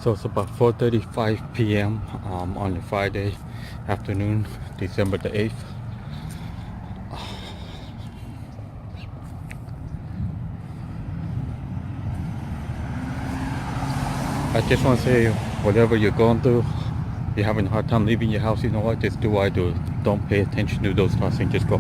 So it's about 4:35 p.m. On a Friday afternoon, December the 8th. I just want to say, whatever you're going through, you're having a hard time leaving your house, you know what? Just do what I do. Don't pay attention to those thoughts and just go.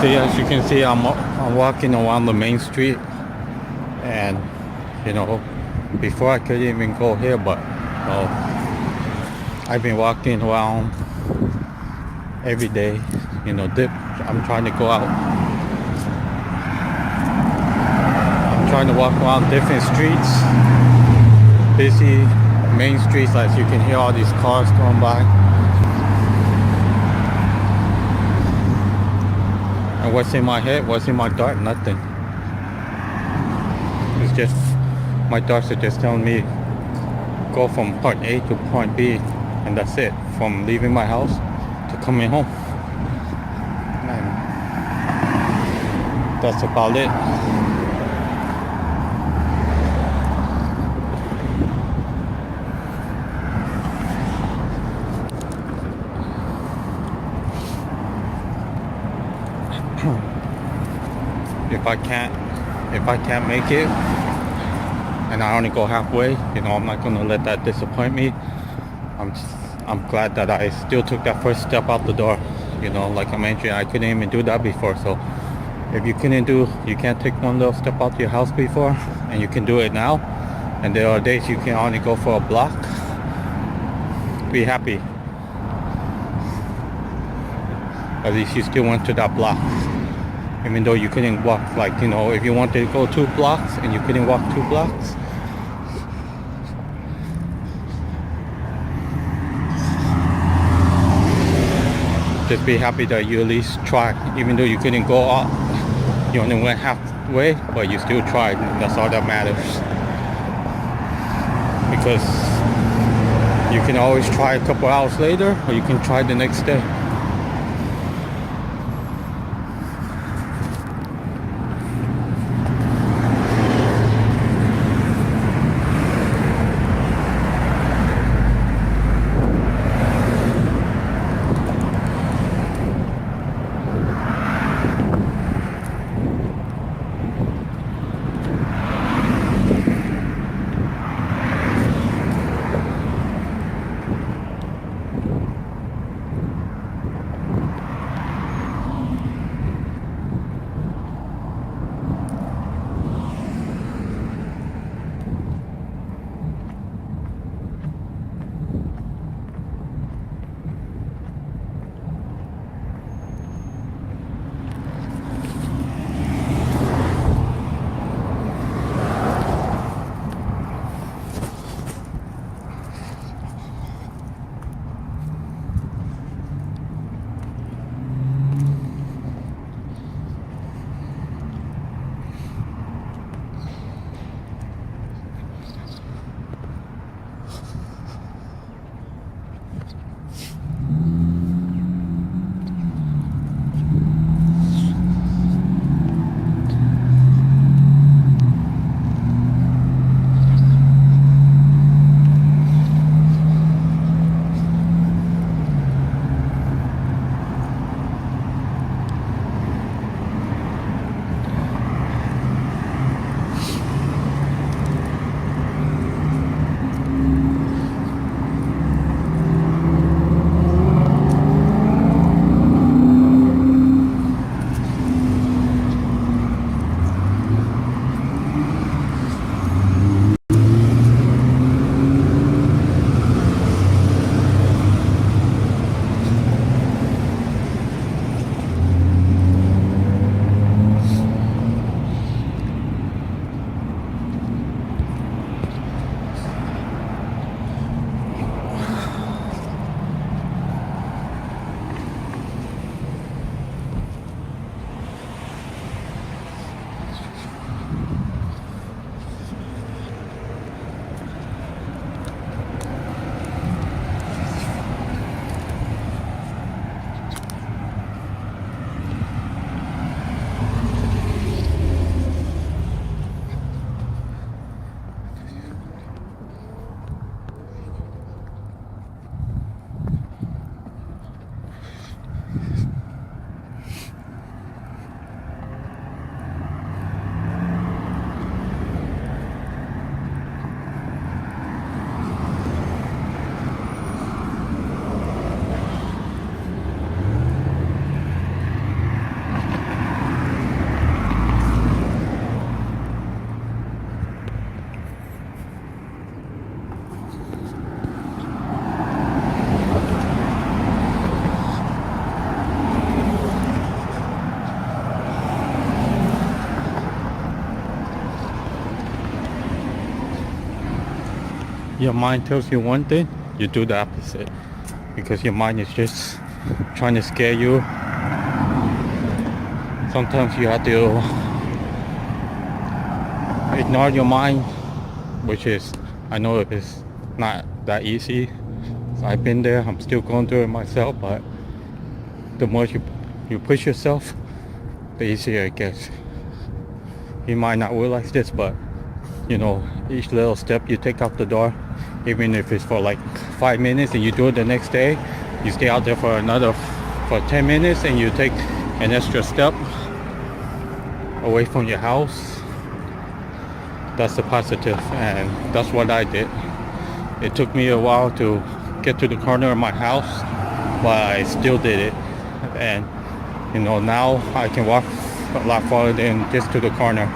yeah, as you can see, I'm walking around the main street, and you know, before I could even go here, but I've been walking around every day. You know, I'm trying to go out. I'm trying to walk around different streets, busy main streets, as you can hear all these cars going by. And what's in my head, what's in my dart? Nothing. It's just, my darts are just telling me go from point A to point B, and that's it. From leaving my house to coming home. And that's about it. If I can't make it and I only go halfway, you know, I'm not gonna let that disappoint me. I'm glad that I still took that first step out the door. You know, like I mentioned, I couldn't even do that before. So if you can't take one little step out your house before, and you can do it now, and there are days you can only go for a block, be happy. At least you still went to that block. Even though you couldn't walk, like, you know, if you wanted to go 2 blocks and you couldn't walk 2 blocks, just be happy that you at least tried. Even though you couldn't go up, you only went halfway, but you still tried. That's all that matters. Because you can always try a couple hours later, or you can try the next day. your mind tells you one thing, you do the opposite. Because your mind is just trying to scare you. Sometimes you have to ignore your mind, which is, I know it's not that easy. I've been there, I'm still going through it myself, but the more you push yourself, the easier it gets. You might not realize this, but you know, each little step you take out the door, even if it's for like 5 minutes and you do it the next day, you stay out there for 10 minutes and you take an extra step away from your house, that's the positive. And that's what I did. It took me a while to get to the corner of my house, but I still did it. And you know, now I can walk a lot farther than just to the corner.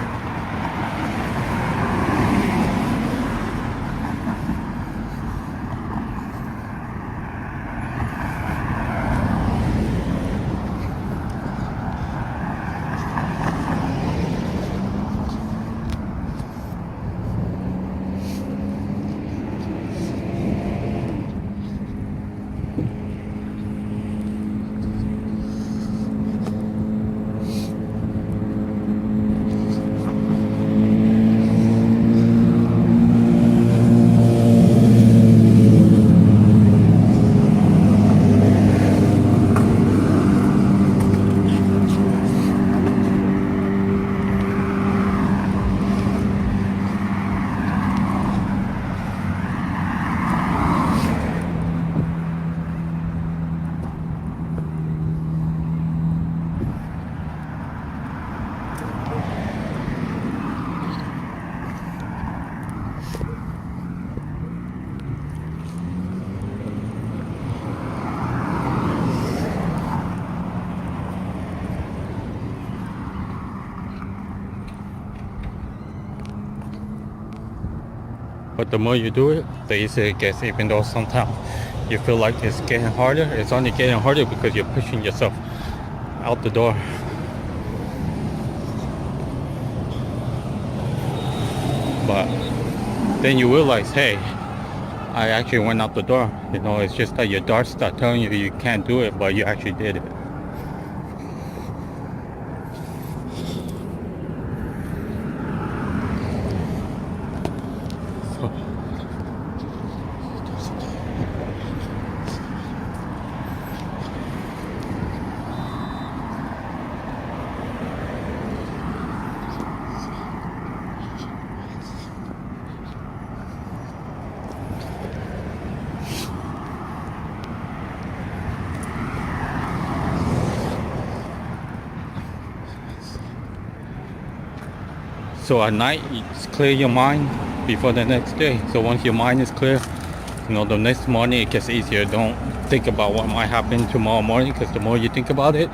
But the more you do it, the easier it gets, even though sometimes you feel like it's getting harder. It's only getting harder because you're pushing yourself out the door. But then you realize, hey, I actually went out the door. You know, it's just that your darts start telling you you can't do it, but you actually did it. So at night, you just clear your mind before the next day. So once your mind is clear, you know, the next morning it gets easier. Don't think about what might happen tomorrow morning, because the more you think about it,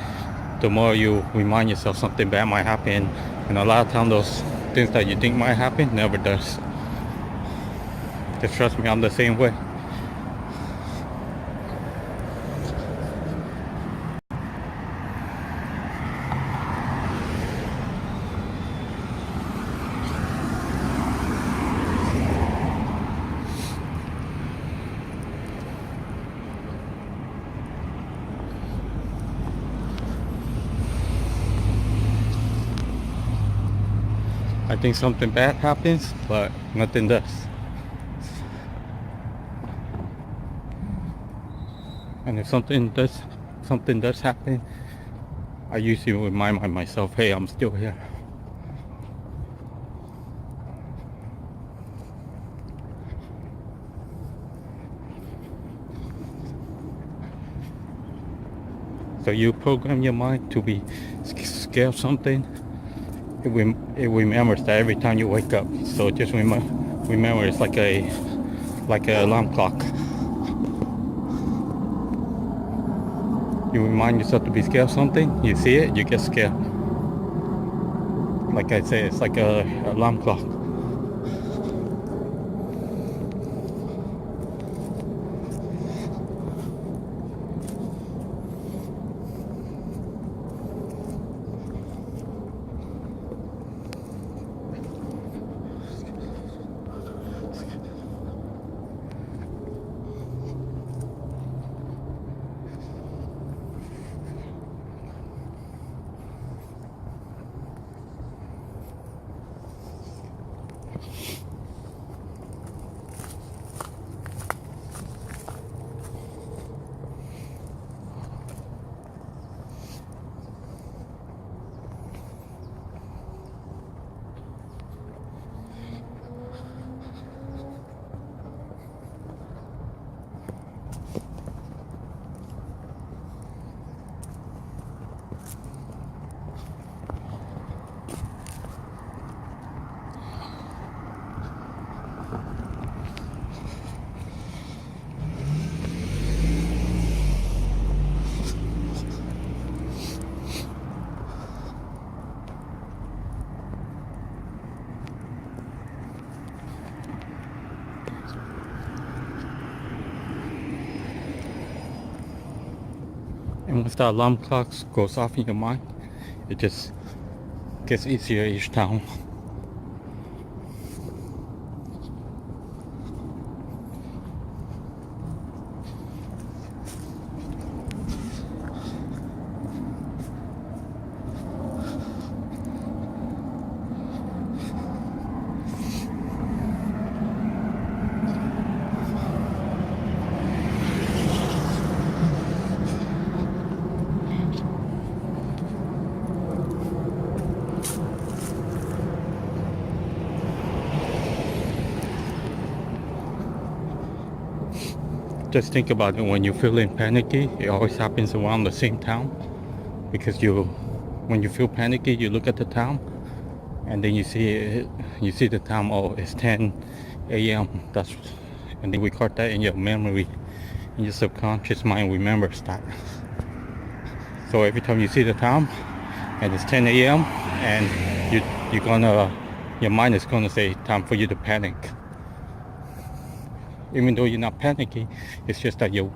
the more you remind yourself something bad might happen. And a lot of times those things that you think might happen never does. Just trust me, I'm the same way. I think something bad happens, but nothing does. And if something does happen, I usually remind myself, hey, I'm still here. So you program your mind to be scared of something. It remembers that every time you wake up. So just remember it's like an alarm clock. You remind yourself to be scared of something, you see it, you get scared. Like I say, it's like an alarm clock. And once the alarm clock goes off in your mind, it just gets easier each time. Just think about it, when you're feeling panicky, it always happens around the same time. Because when you feel panicky, you look at the time, and then you see the time. Oh, it's 10 a.m. And then we record that in your memory, in your subconscious mind remembers that. So every time you see the time, and it's 10 a.m., and your mind is gonna say time for you to panic. Even though you're not panicking, it's just that your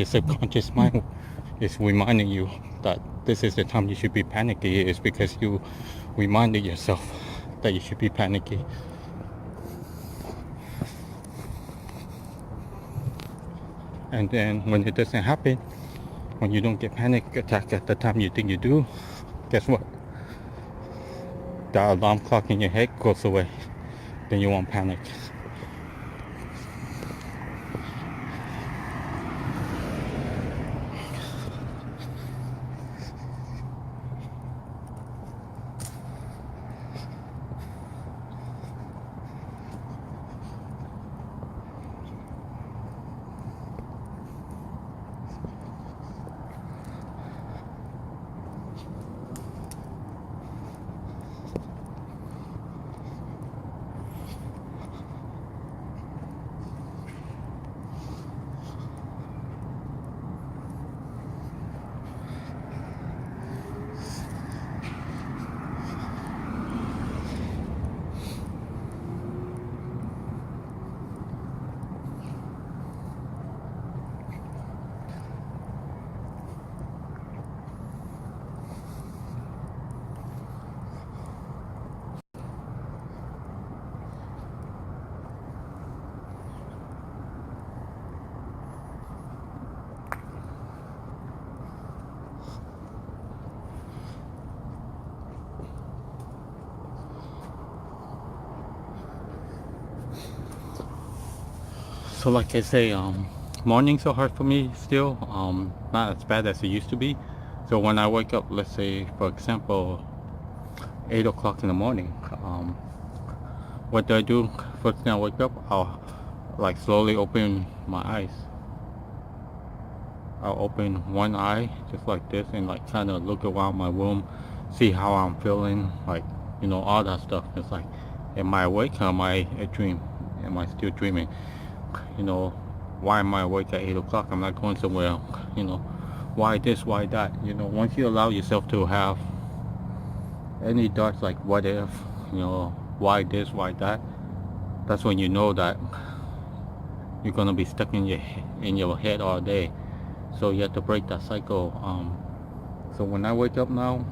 subconscious mind is reminding you that this is the time you should be panicky. It's because you reminded yourself that you should be panicky. And then when it doesn't happen, when you don't get panic attack at the time you think you do, guess what? The alarm clock in your head goes away. Then you won't panic. So like I say, mornings are hard for me still, not as bad as it used to be. So when I wake up, let's say for example 8 o'clock in the morning, what do? First thing I wake up, I'll like slowly open my eyes. I'll open one eye just like this and like kind of look around my room, see how I'm feeling, like, all that stuff. It's like, am I awake or am I a dream? Am I still dreaming? Why am I awake at 8 o'clock? I'm not going somewhere. Why this, why that? Once you allow yourself to have any thoughts like what if, why this, why that, that's when you know that you're gonna be stuck in your head all day. So you have to break that cycle. So when I wake up now,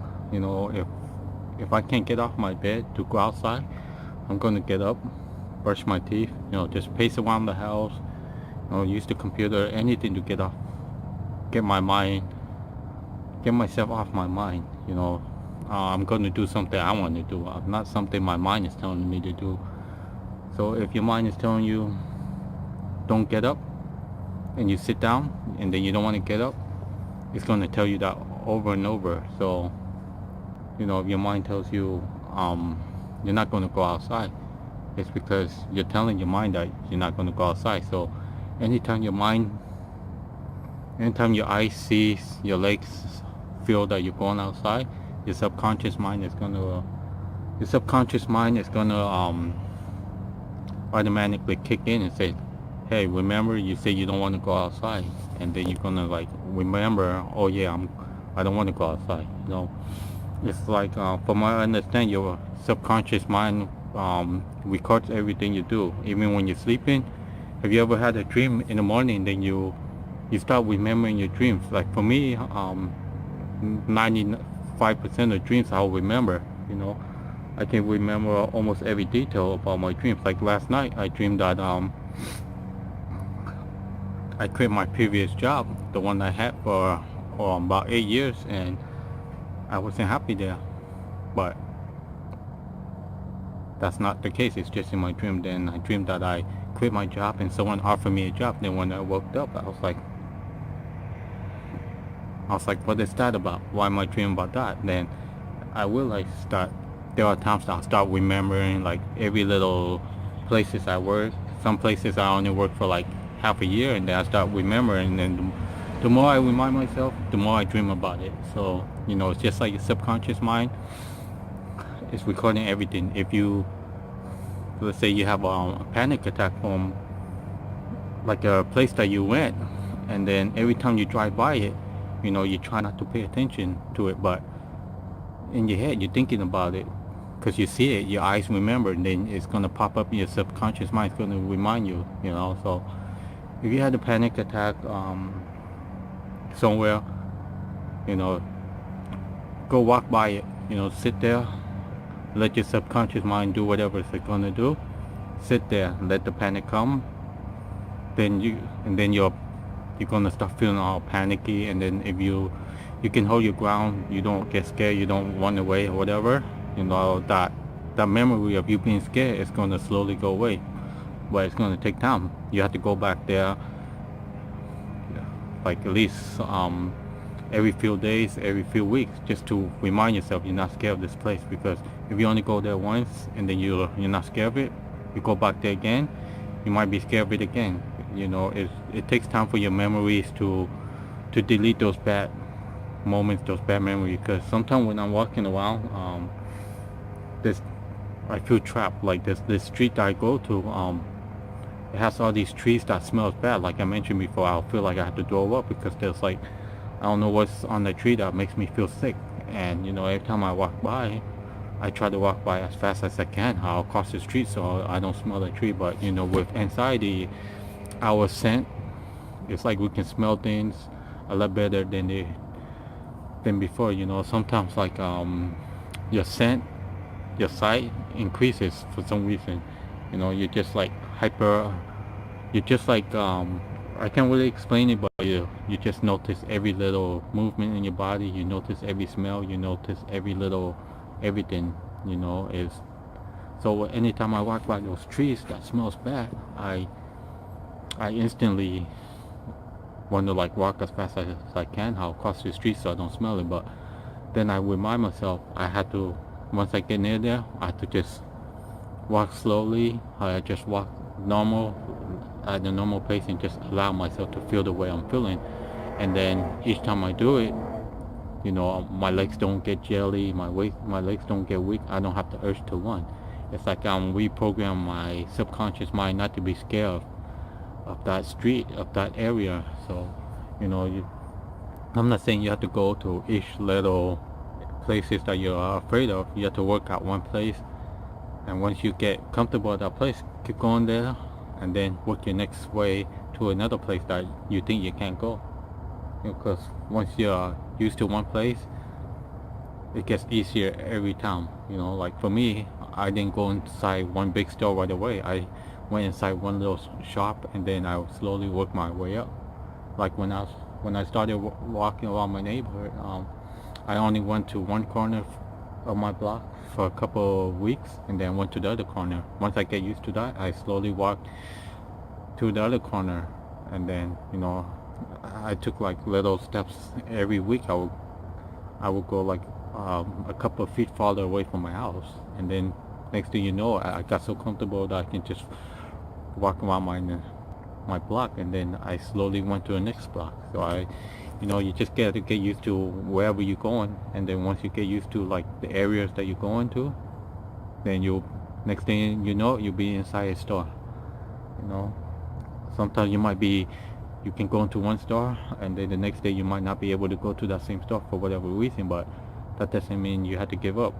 if I can't get off my bed to go outside, I'm gonna get up, brush my teeth, just pace around the house, use the computer, anything to get myself off my mind. I'm going to do something I want to do, not something my mind is telling me to do. So if your mind is telling you don't get up, and you sit down and then you don't want to get up, it's going to tell you that over and over. So if your mind tells you you're not going to go outside, it's because you're telling your mind that you're not going to go outside. So anytime your eyes see, your legs feel that you're going outside, your subconscious mind is gonna automatically kick in and say, hey, remember you said you don't want to go outside. And then you're gonna like remember, oh yeah, I don't want to go outside. It's like, from what I understand, your subconscious mind records everything you do, even when you're sleeping. Have you ever had a dream in the morning, then you you start remembering your dreams. Like for me, 95% of dreams I'll remember. You know, I can remember almost every detail about my dreams. Like last night, I dreamed that I quit my previous job, the one I had for about 8 years, and I wasn't happy there. But that's not the case. It's just in my dream. Then I dreamed that I quit my job and someone offered me a job. Then when I woke up, I was like, what is that about? Why am I dreaming about that? Then I realized that there are times that I'll start remembering like every little places I work. Some places I only work for like half a year, and then I start remembering. And the more I remind myself, the more I dream about it. So it's just like your subconscious mind. It's recording everything. If you, let's say you have a panic attack from like a place that you went, and then every time you drive by it, you try not to pay attention to it, but in your head you're thinking about it because you see it, your eyes remember, and then it's going to pop up in your subconscious mind. It's going to remind you. So if you had a panic attack somewhere, go walk by it. Sit there, let your subconscious mind do whatever it's going to do. Sit there, let the panic come. Then you're gonna start feeling all panicky, and then if you can hold your ground, you don't get scared, you don't run away or whatever, that memory of you being scared is gonna slowly go away, but it's gonna take time. You have to go back there like at least every few days, every few weeks, just to remind yourself you're not scared of this place. Because if you only go there once and then you're not scared of it, you go back there again, you might be scared of it again. It takes time for your memories to delete those bad moments, those bad memories. Because sometimes when I'm walking around, I feel trapped. Like this street that I go to, it has all these trees that smells bad. Like I mentioned before, I'll feel like I have to throw up because there's like, I don't know what's on the tree that makes me feel sick. And every time I walk by, I try to walk by as fast as I can. I'll cross the street so I don't smell the tree. But with anxiety, our scent, it's like we can smell things a lot better than before. Sometimes like your scent, your sight increases for some reason. You're just like hyper. You're just like I can't really explain it, but you just notice every little movement in your body. You notice every smell. You notice every little everything. Is so anytime I walk by those trees that smells bad, I instantly want to like walk as fast as I can. I'll cross the street so I don't smell it. But then I remind myself I had to, once I get near there, I have to just walk slowly. I just walk normal at the normal pace and just allow myself to feel the way I'm feeling. And then each time I do it, my legs don't get jelly, my legs don't get weak. I don't have the urge to run. It's like I'm reprogramming my subconscious mind not to be scared of that street, of that area. So I'm not saying you have to go to each little places that you're afraid of. You have to work at one place, and once you get comfortable at that place, keep going there, and then work your next way to another place that you think you can't go. Because once you're used to one place, it gets easier every time. Like for me, I didn't go inside one big store right away. I went inside one little shop, and then I slowly worked my way up. Like when I started walking around my neighborhood, I only went to one corner of my block for a couple of weeks, and then went to the other corner. Once I get used to that, I slowly walked to the other corner, and then I took like little steps every week. I would go like a couple of feet farther away from my house, and then next thing you know, I got so comfortable that I can just walk around my block, and then I slowly went to the next block. So you just get used to wherever you're going, and then once you get used to like the areas that you're going to, then next thing you know, you'll be inside a store. Sometimes you can go into one store, and then the next day you might not be able to go to that same store for whatever reason, but that doesn't mean you have to give up,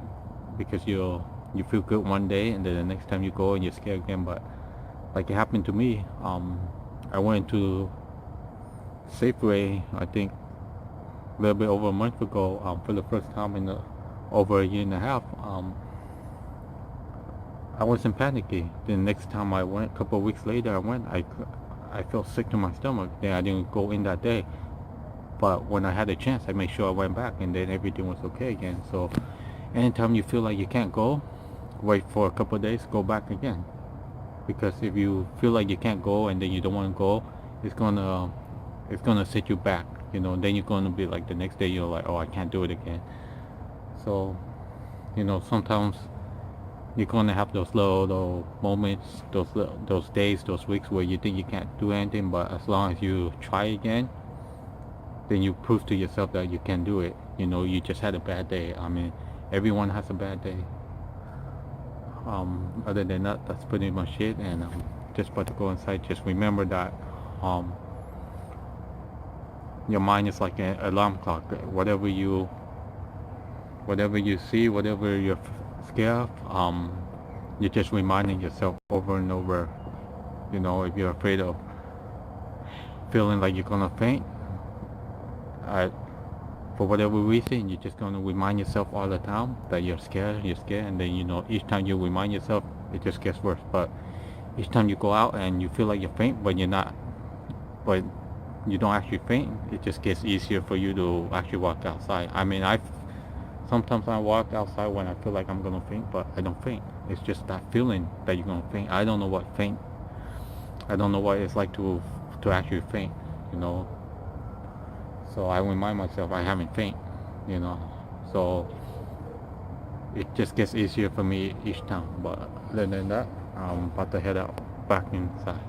because you feel good one day, and then the next time you go and you're scared again. But like it happened to me, I went to Safeway, I think a little bit over a month ago, for the first time in over a year and a half. I wasn't panicky. The next time I went, a couple of weeks later, I felt sick to my stomach. Then I didn't go in that day. But when I had a chance, I made sure I went back, and then everything was okay again. So anytime you feel like you can't go, wait for a couple of days, go back again. Because if you feel like you can't go and then you don't want to go, it's gonna set you back. Then you're gonna be like the next day you're like, oh, I can't do it again. So sometimes you're gonna have those little moments, those days, those weeks where you think you can't do anything, but as long as you try again, then you prove to yourself that you can do it. You just had a bad day. I mean, everyone has a bad day. Other than that, that's pretty much it. And I'm just about to go inside. Just remember that your mind is like an alarm clock. Whatever you see, whatever you're scared of, you're just reminding yourself over and over. If you're afraid of feeling like you're gonna faint, for whatever reason, you're just gonna remind yourself all the time that you're scared, and then each time you remind yourself, it just gets worse. But each time you go out and you feel like you're faint, but you don't actually faint, it just gets easier for you to actually walk outside. I mean, sometimes I walk outside when I feel like I'm gonna faint, but I don't faint. It's just that feeling that you're gonna faint. I don't know what it's like to actually faint. So I remind myself I haven't faint. So it just gets easier for me each time. But other than that, I'm about to head out back inside.